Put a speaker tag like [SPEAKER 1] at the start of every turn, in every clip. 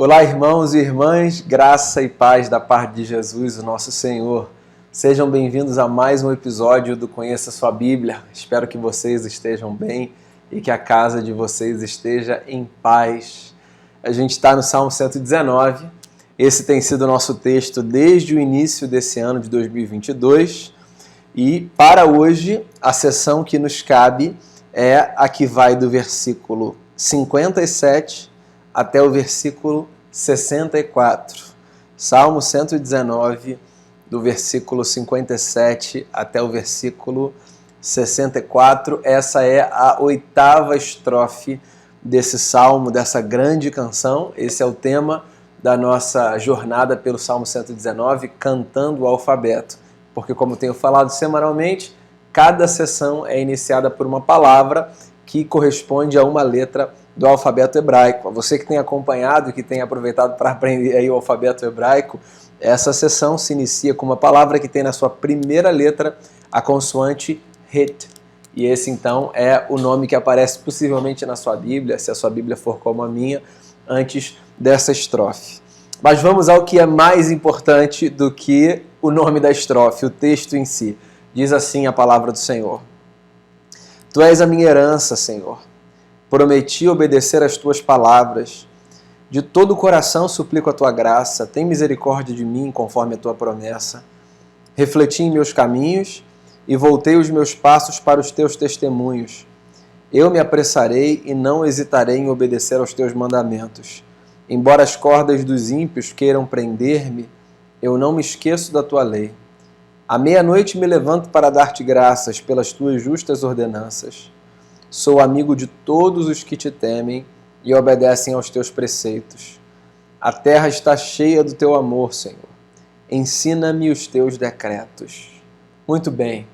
[SPEAKER 1] Olá, irmãos e irmãs, graça e paz da parte de Jesus, o nosso Senhor. Sejam bem-vindos a mais um episódio do Conheça Sua Bíblia. Espero que vocês estejam bem e que a casa de vocês esteja em paz. A gente está no Salmo 119. Esse tem sido o nosso texto desde o início desse ano de 2022. E para hoje, a sessão que nos cabe é a que vai do versículo 57 até o versículo 64. Salmo 119, do versículo 57 até o versículo 64. Essa é a 8ª estrofe desse salmo, dessa grande canção. Esse é o tema da nossa jornada pelo Salmo 119, cantando o alfabeto. Porque, como tenho falado semanalmente, cada sessão é iniciada por uma palavra que corresponde a uma letra do alfabeto hebraico. Você que tem acompanhado e que tem aproveitado para aprender aí o alfabeto hebraico, essa sessão se inicia com uma palavra que tem na sua primeira letra a consoante Het. E esse então é o nome que aparece possivelmente na sua Bíblia, se a sua Bíblia for como a minha, antes dessa estrofe. Mas vamos ao que é mais importante do que o nome da estrofe, o texto em si. Diz assim a palavra do Senhor: Tu és a minha herança, Senhor. Prometi obedecer às tuas palavras. De todo o coração suplico a tua graça. Tem misericórdia de mim conforme a tua promessa. Refleti em meus caminhos e voltei os meus passos para os teus testemunhos. Eu me apressarei e não hesitarei em obedecer aos teus mandamentos. Embora as cordas dos ímpios queiram prender-me, eu não me esqueço da tua lei. À meia-noite me levanto para dar-te graças pelas tuas justas ordenanças. Sou amigo de todos os que te temem e obedecem aos teus preceitos. A terra está cheia do teu amor, Senhor. Ensina-me os teus decretos. Muito bem.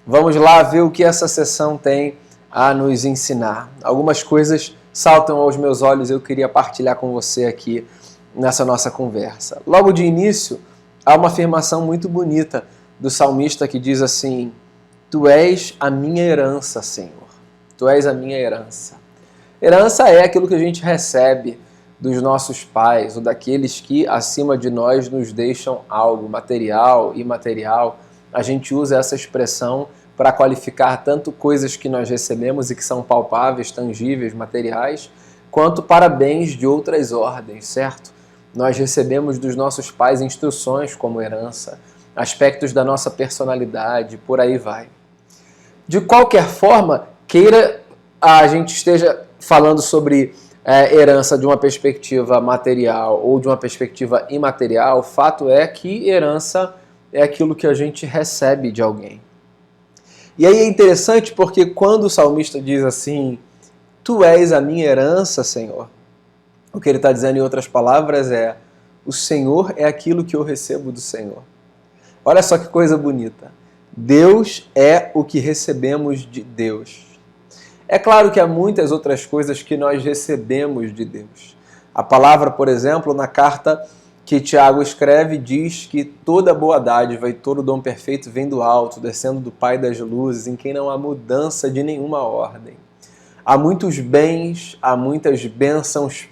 [SPEAKER 1] Vamos lá ver o que essa sessão tem a nos ensinar. Algumas coisas saltam aos meus olhos e eu queria partilhar com você aqui nessa nossa conversa. Logo de início, há uma afirmação muito bonita do salmista que diz assim: Tu és a minha herança, Senhor. Tu és a minha herança. Herança é aquilo que a gente recebe dos nossos pais ou daqueles que acima de nós nos deixam algo material, imaterial. A gente usa essa expressão para qualificar tanto coisas que nós recebemos e que são palpáveis, tangíveis, materiais, quanto para bens de outras ordens, certo? Nós recebemos dos nossos pais instruções como herança, aspectos da nossa personalidade, por aí vai. De qualquer forma, queira a gente esteja falando sobre herança de uma perspectiva material ou de uma perspectiva imaterial, o fato é que herança é aquilo que a gente recebe de alguém. E aí é interessante porque quando o salmista diz assim: Tu és a minha herança, Senhor, o que ele está dizendo em outras palavras é: o Senhor é aquilo que eu recebo do Senhor. Olha só que coisa bonita. Deus é o que recebemos de Deus. É claro que há muitas outras coisas que nós recebemos de Deus. A palavra, por exemplo, na carta que Tiago escreve, diz que toda boa dádiva e todo dom perfeito vem do alto, descendo do Pai das luzes, em quem não há mudança de nenhuma ordem. Há muitos bens, há muitas bênçãos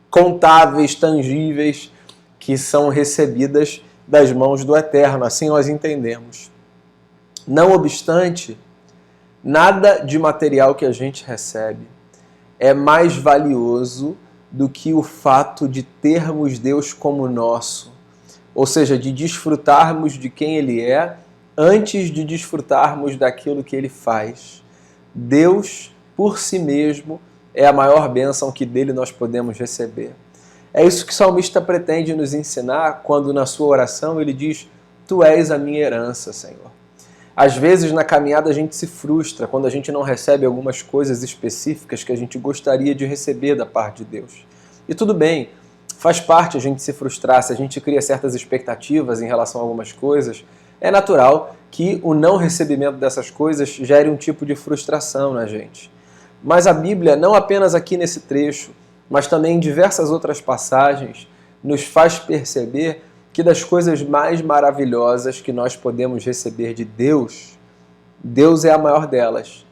[SPEAKER 1] contáveis, tangíveis, que são recebidas das mãos do Eterno, assim nós entendemos. Não obstante, nada de material que a gente recebe é mais valioso do que o fato de termos Deus como nosso, ou seja, de desfrutarmos de quem Ele é antes de desfrutarmos daquilo que Ele faz. Deus, por si mesmo, é a maior bênção que dele nós podemos receber. É isso que o salmista pretende nos ensinar quando na sua oração ele diz: Tu és a minha herança, Senhor. Às vezes na caminhada a gente se frustra quando a gente não recebe algumas coisas específicas que a gente gostaria de receber da parte de Deus. E tudo bem, faz parte a gente se frustrar, se a gente cria certas expectativas em relação a algumas coisas, é natural que o não recebimento dessas coisas gere um tipo de frustração na gente. Mas a Bíblia, não apenas aqui nesse trecho, mas também em diversas outras passagens, nos faz perceber que das coisas mais maravilhosas que nós podemos receber de Deus, Deus é a maior delas.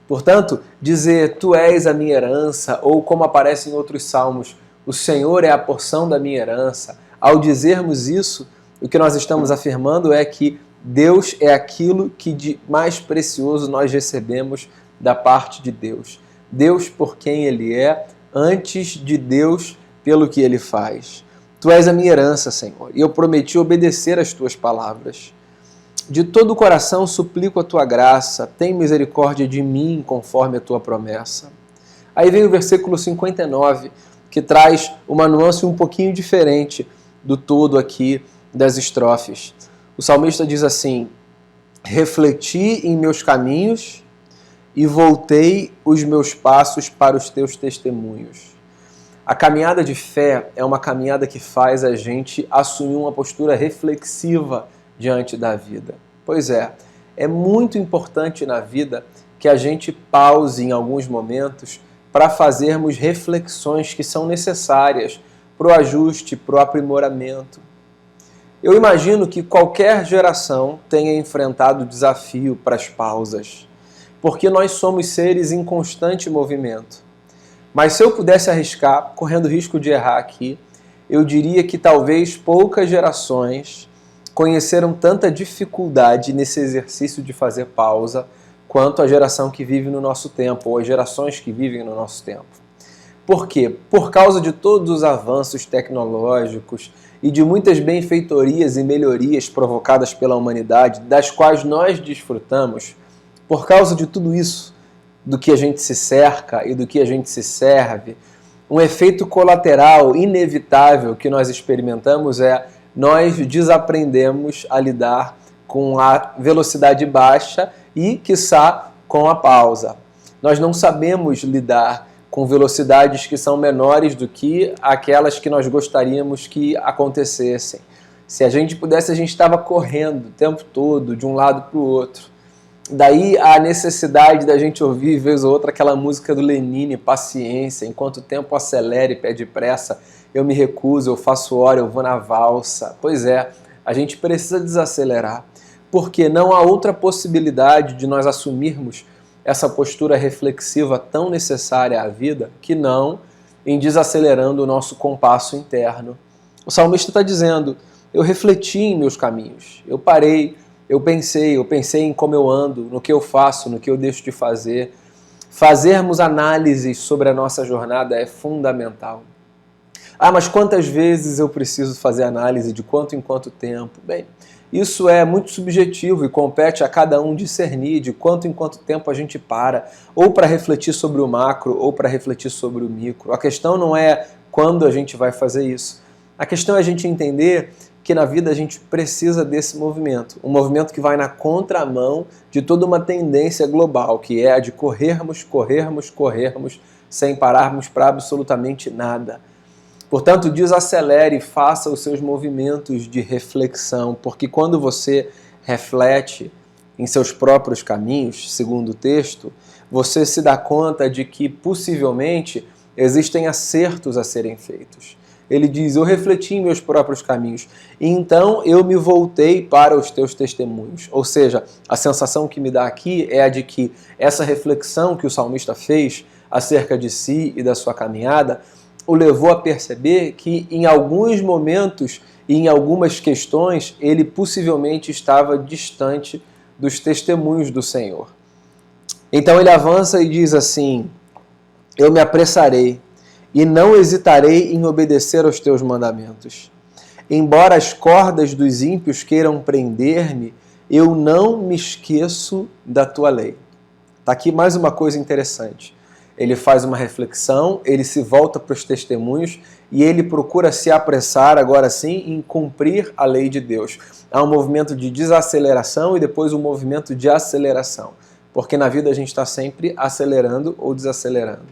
[SPEAKER 1] Portanto, dizer tu és a minha herança, ou como aparece em outros salmos, o Senhor é a porção da minha herança. Ao dizermos isso, o que nós estamos afirmando é que Deus é aquilo que de mais precioso nós recebemos da parte de Deus. Deus por quem Ele é, antes de Deus pelo que Ele faz. Tu és a minha herança, Senhor, e eu prometi obedecer às tuas palavras. De todo o coração suplico a tua graça, tem misericórdia de mim conforme a tua promessa. Aí vem o versículo 59, que traz uma nuance um pouquinho diferente do todo aqui das estrofes. O salmista diz assim: refleti em meus caminhos e voltei os meus passos para os teus testemunhos. A caminhada de fé é uma caminhada que faz a gente assumir uma postura reflexiva diante da vida. Pois é muito importante na vida que a gente pause em alguns momentos para fazermos reflexões que são necessárias para o ajuste, para o aprimoramento. Eu imagino que qualquer geração tenha enfrentado o desafio para as pausas, porque nós somos seres em constante movimento. Mas se eu pudesse arriscar, correndo o risco de errar aqui, eu diria que talvez poucas gerações conheceram tanta dificuldade nesse exercício de fazer pausa quanto a geração que vive no nosso tempo, ou as gerações que vivem no nosso tempo. Por quê? Por causa de todos os avanços tecnológicos e de muitas benfeitorias e melhorias provocadas pela humanidade, das quais nós desfrutamos, por causa de tudo isso, do que a gente se cerca e do que a gente se serve, um efeito colateral inevitável que nós experimentamos é nós desaprendemos a lidar com a velocidade baixa e, quiçá, com a pausa. Nós não sabemos lidar com velocidades que são menores do que aquelas que nós gostaríamos que acontecessem. Se a gente pudesse, a gente estava correndo o tempo todo, de um lado para o outro. Daí a necessidade da gente ouvir, vez ou outra, aquela música do Lenine, Paciência, enquanto o tempo acelera e pede pressa, eu me recuso, eu faço hora, eu vou na valsa. Pois é, a gente precisa desacelerar, porque não há outra possibilidade de nós assumirmos essa postura reflexiva tão necessária à vida que não em desacelerando o nosso compasso interno. O salmista está dizendo, eu refleti em meus caminhos, eu parei, eu pensei em como eu ando, no que eu faço, no que eu deixo de fazer. Fazermos análises sobre a nossa jornada é fundamental. Ah, mas quantas vezes eu preciso fazer análise, de quanto em quanto tempo? Bem, isso é muito subjetivo e compete a cada um discernir de quanto em quanto tempo a gente para, ou para refletir sobre o macro, ou para refletir sobre o micro. A questão não é quando a gente vai fazer isso. A questão é a gente entender que na vida a gente precisa desse movimento, um movimento que vai na contramão de toda uma tendência global, que é a de corrermos, sem pararmos para absolutamente nada. Portanto, desacelere e faça os seus movimentos de reflexão, porque quando você reflete em seus próprios caminhos, segundo o texto, você se dá conta de que possivelmente existem acertos a serem feitos. Ele diz, eu refleti em meus próprios caminhos, e então eu me voltei para os teus testemunhos. Ou seja, a sensação que me dá aqui é a de que essa reflexão que o salmista fez acerca de si e da sua caminhada o levou a perceber que em alguns momentos e em algumas questões ele possivelmente estava distante dos testemunhos do Senhor. Então ele avança e diz assim, eu me apressarei e não hesitarei em obedecer aos teus mandamentos. Embora as cordas dos ímpios queiram prender-me, eu não me esqueço da tua lei. Está aqui mais uma coisa interessante. Ele faz uma reflexão, ele se volta para os testemunhos e ele procura se apressar, agora sim, em cumprir a lei de Deus. Há um movimento de desaceleração e depois um movimento de aceleração. Porque na vida a gente está sempre acelerando ou desacelerando.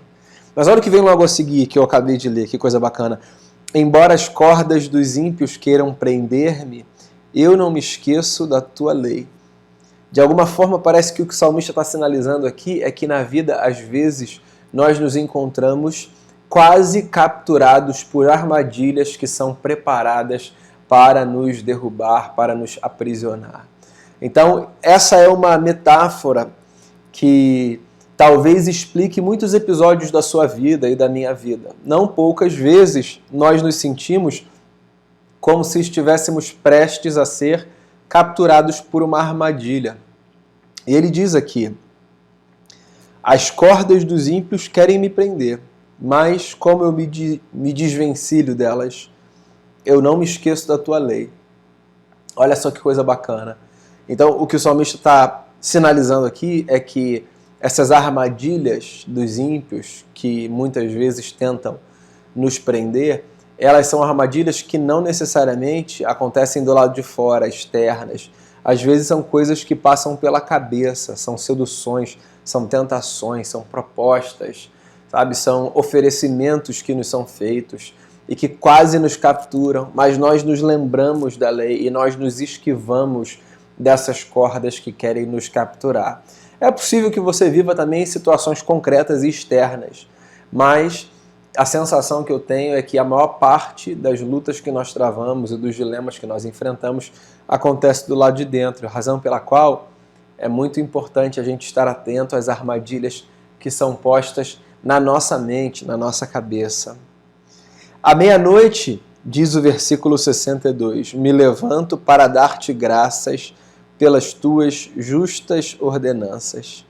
[SPEAKER 1] Mas olha o que vem logo a seguir, que eu acabei de ler, que coisa bacana. Embora as cordas dos ímpios queiram prender-me, eu não me esqueço da tua lei. De alguma forma, parece que o que o salmista está sinalizando aqui é que na vida, às vezes, nós nos encontramos quase capturados por armadilhas que são preparadas para nos derrubar, para nos aprisionar. Então, essa é uma metáfora que talvez explique muitos episódios da sua vida e da minha vida. Não poucas vezes nós nos sentimos como se estivéssemos prestes a ser capturados por uma armadilha. E ele diz aqui: as cordas dos ímpios querem me prender, mas como eu me desvencilho delas, eu não me esqueço da tua lei. Olha só que coisa bacana. Então, o que o salmista está sinalizando aqui é que essas armadilhas dos ímpios, que muitas vezes tentam nos prender, elas são armadilhas que não necessariamente acontecem do lado de fora, externas. Às vezes são coisas que passam pela cabeça, são seduções, são tentações, são propostas, sabe? São oferecimentos que nos são feitos e que quase nos capturam, mas nós nos lembramos da lei e nós nos esquivamos dessas cordas que querem nos capturar. É possível que você viva também situações concretas e externas, mas a sensação que eu tenho é que a maior parte das lutas que nós travamos e dos dilemas que nós enfrentamos acontece do lado de dentro, razão pela qual é muito importante a gente estar atento às armadilhas que são postas na nossa mente, na nossa cabeça. À meia-noite, diz o versículo 62, me levanto para dar-te graças pelas tuas justas ordenanças.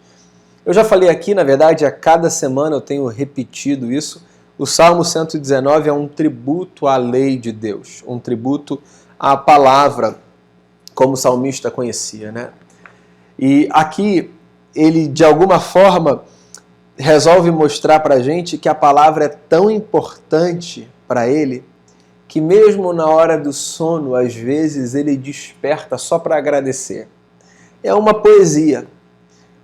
[SPEAKER 1] Eu já falei aqui, na verdade, a cada semana eu tenho repetido isso. O Salmo 119 é um tributo à lei de Deus, um tributo à palavra, como o salmista conhecia, né? E aqui ele, de alguma forma, resolve mostrar para a gente que a palavra é tão importante para ele que mesmo na hora do sono, às vezes, ele desperta só para agradecer. É uma poesia,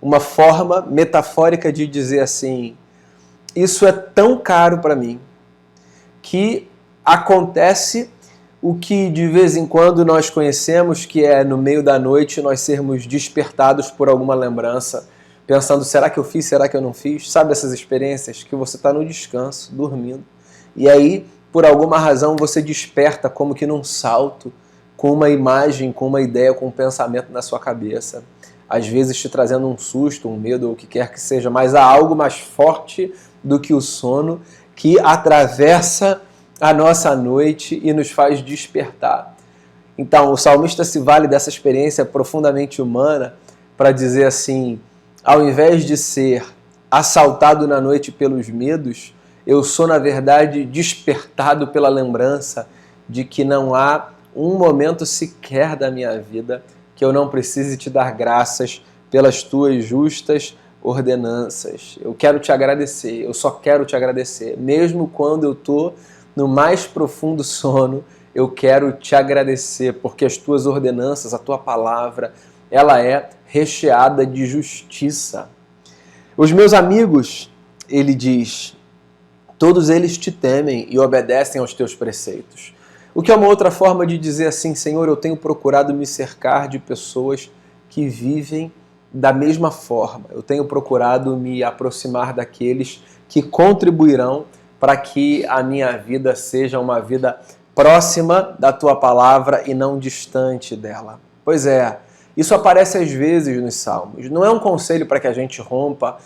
[SPEAKER 1] uma forma metafórica de dizer assim, isso é tão caro para mim, que acontece o que de vez em quando nós conhecemos, que é no meio da noite nós sermos despertados por alguma lembrança, pensando, será que eu fiz, será que eu não fiz? Sabe essas experiências que você está no descanso, dormindo, e aí, por alguma razão, você desperta como que num salto, com uma imagem, com uma ideia, com um pensamento na sua cabeça. Às vezes te trazendo um susto, um medo, ou o que quer que seja, mas há algo mais forte do que o sono que atravessa a nossa noite e nos faz despertar. Então, o salmista se vale dessa experiência profundamente humana para dizer assim, ao invés de ser assaltado na noite pelos medos, eu sou, na verdade, despertado pela lembrança de que não há um momento sequer da minha vida que eu não precise te dar graças pelas tuas justas ordenanças. Eu quero te agradecer, eu só quero te agradecer. Mesmo quando eu estou no mais profundo sono, eu quero te agradecer, porque as tuas ordenanças, a tua palavra, ela é recheada de justiça. Os meus amigos, ele diz, todos eles te temem e obedecem aos teus preceitos. O que é uma outra forma de dizer assim, Senhor, eu tenho procurado me cercar de pessoas que vivem da mesma forma. Eu tenho procurado me aproximar daqueles que contribuirão para que a minha vida seja uma vida próxima da tua palavra e não distante dela. Pois é, isso aparece às vezes nos Salmos. Não é um conselho para que a gente rompa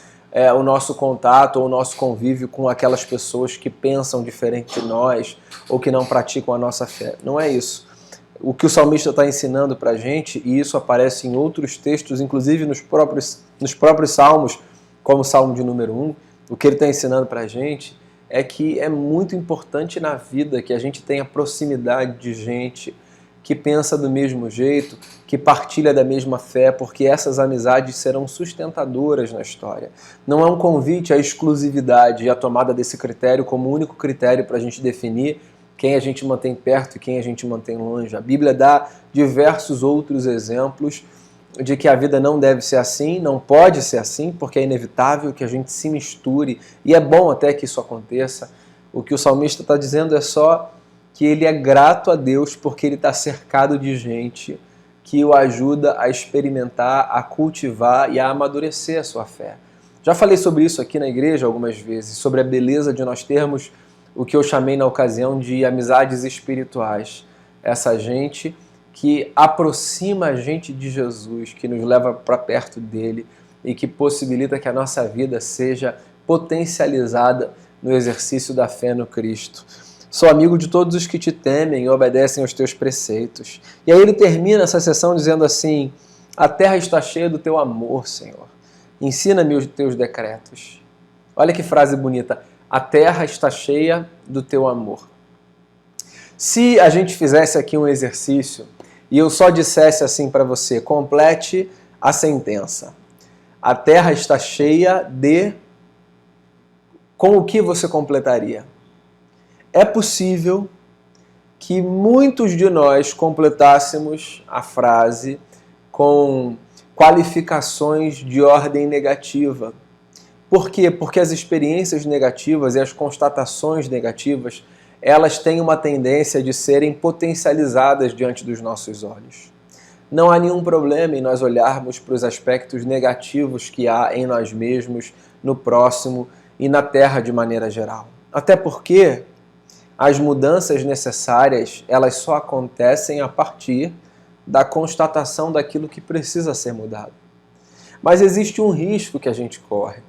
[SPEAKER 1] o nosso contato ou o nosso convívio com aquelas pessoas que pensam diferente de nós ou que não praticam a nossa fé. Não é isso. O que o salmista está ensinando para a gente, e isso aparece em outros textos, inclusive nos próprios salmos, como o Salmo de número 1, o que ele está ensinando para a gente é que é muito importante na vida que a gente tenha proximidade de gente que pensa do mesmo jeito, que partilha da mesma fé, porque essas amizades serão sustentadoras na história. Não é um convite à exclusividade e à tomada desse critério como único critério para a gente definir quem a gente mantém perto e quem a gente mantém longe. A Bíblia dá diversos outros exemplos de que a vida não deve ser assim, não pode ser assim, porque é inevitável que a gente se misture, e é bom até que isso aconteça. O que o salmista está dizendo é só que ele é grato a Deus porque ele está cercado de gente que o ajuda a experimentar, a cultivar e a amadurecer a sua fé. Já falei sobre isso aqui na igreja algumas vezes, sobre a beleza de nós termos o que eu chamei na ocasião de amizades espirituais. Essa gente que aproxima a gente de Jesus, que nos leva para perto dele, e que possibilita que a nossa vida seja potencializada no exercício da fé no Cristo. Sou amigo de todos os que te temem e obedecem aos teus preceitos. E aí ele termina essa sessão dizendo assim: a terra está cheia do teu amor, Senhor. Ensina-me os teus decretos. Olha que frase bonita. A terra está cheia do teu amor. Se a gente fizesse aqui um exercício e eu só dissesse assim para você, complete a sentença. A terra está cheia de... Com o que você completaria? É possível que muitos de nós completássemos a frase com qualificações de ordem negativa. Por quê? Porque as experiências negativas e as constatações negativas, elas têm uma tendência de serem potencializadas diante dos nossos olhos. Não há nenhum problema em nós olharmos para os aspectos negativos que há em nós mesmos, no próximo e na Terra de maneira geral. Até porque as mudanças necessárias, elas só acontecem a partir da constatação daquilo que precisa ser mudado. Mas existe um risco que a gente corre,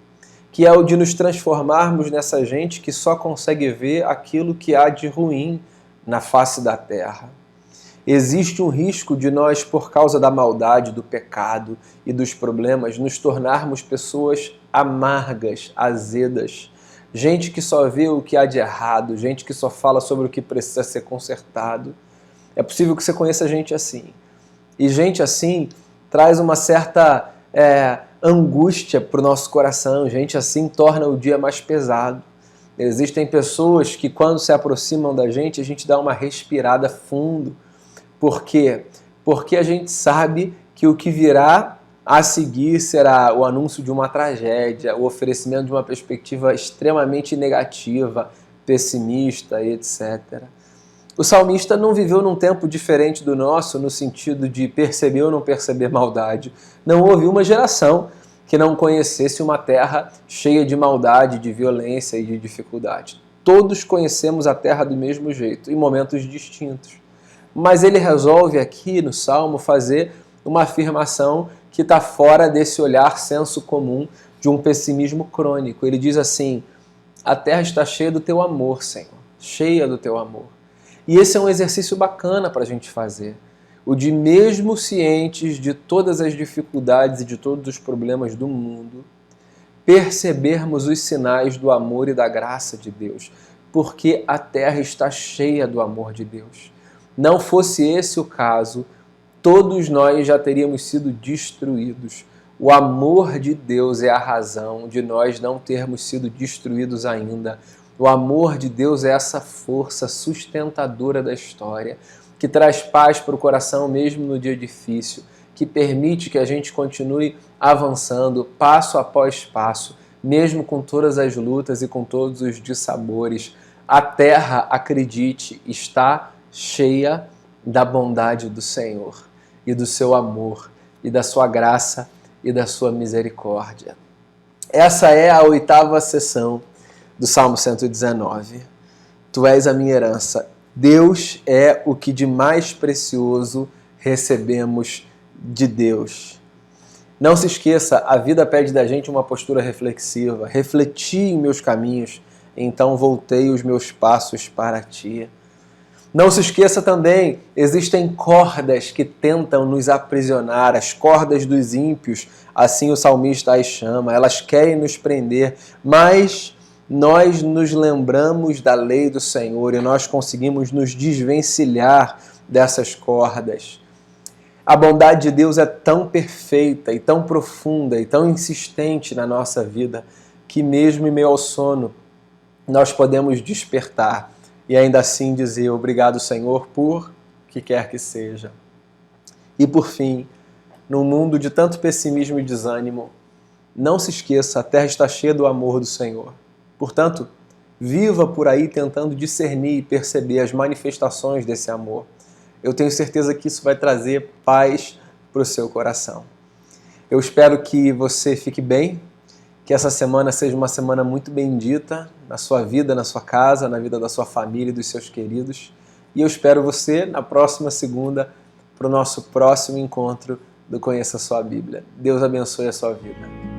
[SPEAKER 1] que é o de nos transformarmos nessa gente que só consegue ver aquilo que há de ruim na face da terra. Existe um risco de nós, por causa da maldade, do pecado e dos problemas, nos tornarmos pessoas amargas, azedas, gente que só vê o que há de errado, gente que só fala sobre o que precisa ser consertado. É possível que você conheça gente assim. E gente assim traz uma certa angústia para o nosso coração. Gente assim torna o dia mais pesado. Existem pessoas que, quando se aproximam da gente, a gente dá uma respirada fundo. Por quê? Porque a gente sabe que o que virá a seguir será o anúncio de uma tragédia, o oferecimento de uma perspectiva extremamente negativa, pessimista, etc. O salmista não viveu num tempo diferente do nosso, no sentido de perceber ou não perceber maldade. Não houve uma geração que não conhecesse uma terra cheia de maldade, de violência e de dificuldade. Todos conhecemos a terra do mesmo jeito, em momentos distintos. Mas ele resolve aqui no Salmo fazer uma afirmação que está fora desse olhar senso comum de um pessimismo crônico. Ele diz assim: a terra está cheia do teu amor, Senhor, cheia do teu amor. E esse é um exercício bacana para a gente fazer. O de, mesmo cientes de todas as dificuldades e de todos os problemas do mundo, percebermos os sinais do amor e da graça de Deus, porque a terra está cheia do amor de Deus. Não fosse esse o caso, todos nós já teríamos sido destruídos. O amor de Deus é a razão de nós não termos sido destruídos ainda. O amor de Deus é essa força sustentadora da história, que traz paz para o coração mesmo no dia difícil, que permite que a gente continue avançando passo após passo, mesmo com todas as lutas e com todos os dissabores. A terra, acredite, está cheia da bondade do Senhor e do seu amor e da sua graça e da sua misericórdia. Essa é a 8ª sessão do Salmo 119. Tu és a minha herança. Deus é o que de mais precioso recebemos de Deus. Não se esqueça, a vida pede da gente uma postura reflexiva. Refleti em meus caminhos, então voltei os meus passos para ti. Não se esqueça também, existem cordas que tentam nos aprisionar, as cordas dos ímpios, assim o salmista as chama, elas querem nos prender, mas nós nos lembramos da lei do Senhor e nós conseguimos nos desvencilhar dessas cordas. A bondade de Deus é tão perfeita e tão profunda e tão insistente na nossa vida que mesmo em meio ao sono nós podemos despertar e ainda assim dizer obrigado, Senhor, por que quer que seja. E por fim, num mundo de tanto pessimismo e desânimo, não se esqueça, a terra está cheia do amor do Senhor. Portanto, viva por aí tentando discernir e perceber as manifestações desse amor. Eu tenho certeza que isso vai trazer paz para o seu coração. Eu espero que você fique bem, que essa semana seja uma semana muito bendita na sua vida, na sua casa, na vida da sua família e dos seus queridos. E eu espero você na próxima segunda para o nosso próximo encontro do Conheça a Sua Bíblia. Deus abençoe a sua vida.